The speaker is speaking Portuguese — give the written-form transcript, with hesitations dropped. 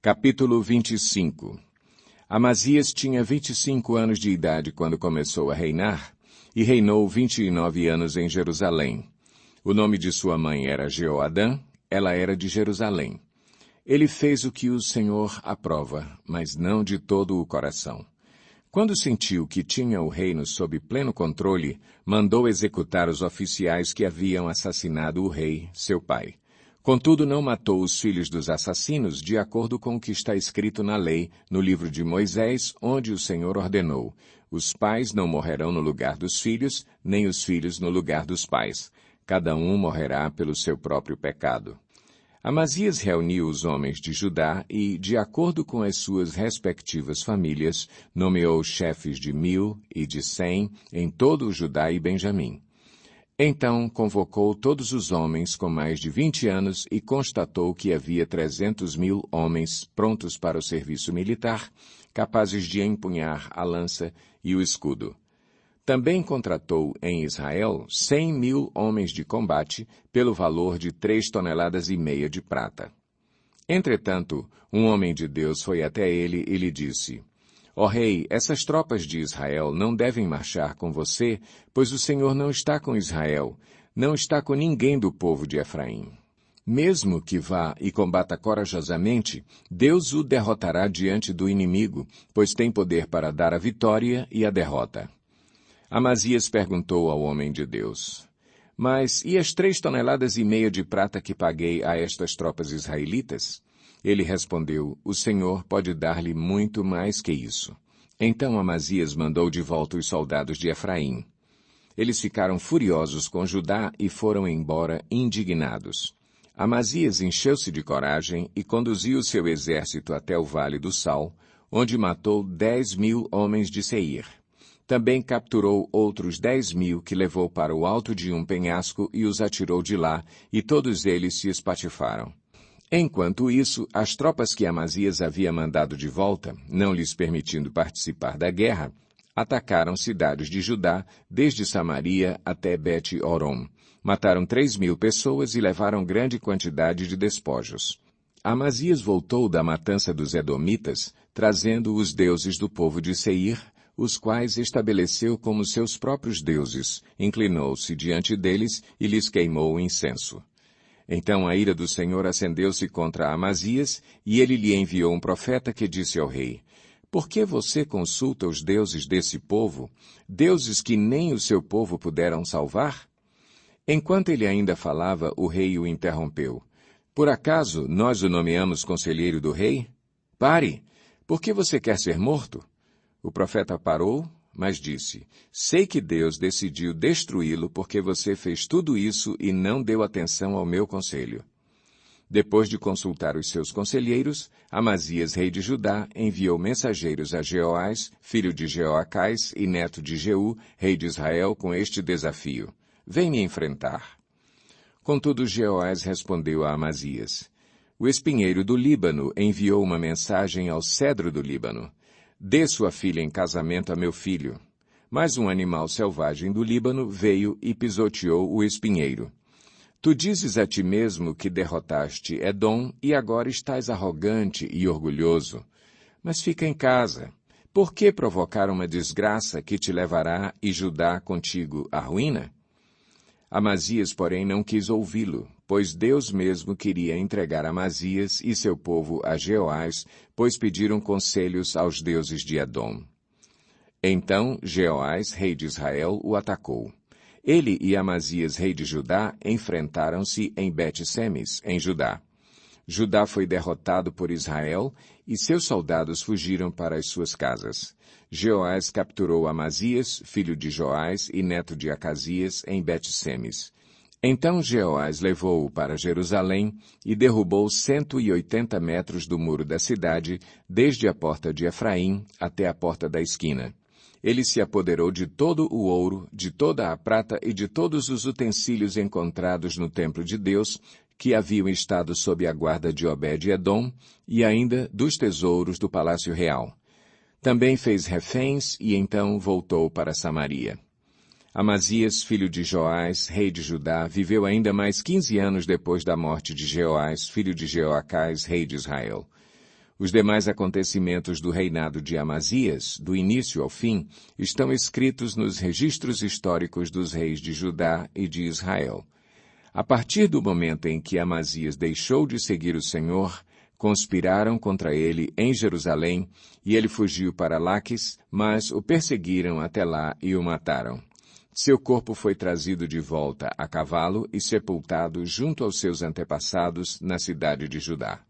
Capítulo 25. Amazias tinha 25 anos de idade quando começou a reinar, e reinou 29 anos em Jerusalém. O nome de sua mãe era Jeoadã, ela era de Jerusalém. Ele fez o que o Senhor aprova, mas não de todo o coração. Quando sentiu que tinha o reino sob pleno controle, mandou executar os oficiais que haviam assassinado o rei, seu pai. Contudo, não matou os filhos dos assassinos, de acordo com o que está escrito na lei, no livro de Moisés, onde o Senhor ordenou: os pais não morrerão no lugar dos filhos, nem os filhos no lugar dos pais. Cada um morrerá pelo seu próprio pecado. Amazias reuniu os homens de Judá e, de acordo com as suas respectivas famílias, nomeou chefes de 1000 e de 100 em todo o Judá e Benjamim. Então convocou todos os homens com mais de 20 anos e constatou que havia 300.000 homens prontos para o serviço militar, capazes de empunhar a lança e o escudo. Também contratou em Israel 100.000 homens de combate pelo valor de 3,5 toneladas de prata. Entretanto, um homem de Deus foi até ele e lhe disse: Ó rei, essas tropas de Israel não devem marchar com você, pois o Senhor não está com Israel, não está com ninguém do povo de Efraim. Mesmo que vá e combata corajosamente, Deus o derrotará diante do inimigo, pois tem poder para dar a vitória e a derrota. Amazias perguntou ao homem de Deus: Mas e as 3,5 toneladas de prata que paguei a estas tropas israelitas? Ele respondeu: O Senhor pode dar-lhe muito mais que isso. Então Amazias mandou de volta os soldados de Efraim. Eles ficaram furiosos com Judá e foram embora indignados. Amazias encheu-se de coragem e conduziu seu exército até o Vale do Sal, onde matou 10.000 homens de Seir. Também capturou outros 10.000 que levou para o alto de um penhasco e os atirou de lá, e todos eles se espatifaram. Enquanto isso, as tropas que Amazias havia mandado de volta, não lhes permitindo participar da guerra, atacaram cidades de Judá, desde Samaria até Bet-Horon. Mataram 3.000 pessoas e levaram grande quantidade de despojos. Amazias voltou da matança dos Edomitas, trazendo os deuses do povo de Seir, os quais estabeleceu como seus próprios deuses, inclinou-se diante deles e lhes queimou o incenso. Então a ira do Senhor acendeu-se contra Amazias, e ele lhe enviou um profeta que disse ao rei: Por que você consulta os deuses desse povo, deuses que nem o seu povo puderam salvar? Enquanto ele ainda falava, o rei o interrompeu: Por acaso nós o nomeamos conselheiro do rei? Pare! Por que você quer ser morto? O profeta parou, mas disse: Sei que Deus decidiu destruí-lo porque você fez tudo isso e não deu atenção ao meu conselho. Depois de consultar os seus conselheiros, Amazias, rei de Judá, enviou mensageiros a Jeoás, filho de Jeoacás e neto de Jeú, rei de Israel, com este desafio: Vem me enfrentar. Contudo, Jeoás respondeu a Amazias: O espinheiro do Líbano enviou uma mensagem ao cedro do Líbano: Dê sua filha em casamento a meu filho. Mas um animal selvagem do Líbano veio e pisoteou o espinheiro. Tu dizes a ti mesmo que derrotaste Edom e agora estás arrogante e orgulhoso. Mas fica em casa. Por que provocar uma desgraça que te levará e Judá contigo à ruína? Amazias, porém, não quis ouvi-lo, pois Deus mesmo queria entregar Amazias e seu povo a Jeoás, pois pediram conselhos aos deuses de Edom. Então Jeoás, rei de Israel, o atacou. Ele e Amazias, rei de Judá, enfrentaram-se em Bet-Semes, em Judá. Judá foi derrotado por Israel e seus soldados fugiram para as suas casas. Jeoás capturou Amazias, filho de Joás e neto de Acasias, em Bet-Semes. Então Jeoás levou-o para Jerusalém e derrubou 180 metros do muro da cidade, desde a porta de Efraim até a porta da esquina. Ele se apoderou de todo o ouro, de toda a prata e de todos os utensílios encontrados no templo de Deus, que haviam estado sob a guarda de Obed-Edom, e ainda dos tesouros do palácio real. Também fez reféns e então voltou para Samaria. Amazias, filho de Joás, rei de Judá, viveu ainda mais 15 anos depois da morte de Jeoás, filho de Jeoacás, rei de Israel. Os demais acontecimentos do reinado de Amazias, do início ao fim, estão escritos nos registros históricos dos reis de Judá e de Israel. A partir do momento em que Amazias deixou de seguir o Senhor, conspiraram contra ele em Jerusalém, e ele fugiu para Laquis, mas o perseguiram até lá e o mataram. Seu corpo foi trazido de volta a cavalo e sepultado junto aos seus antepassados na cidade de Judá.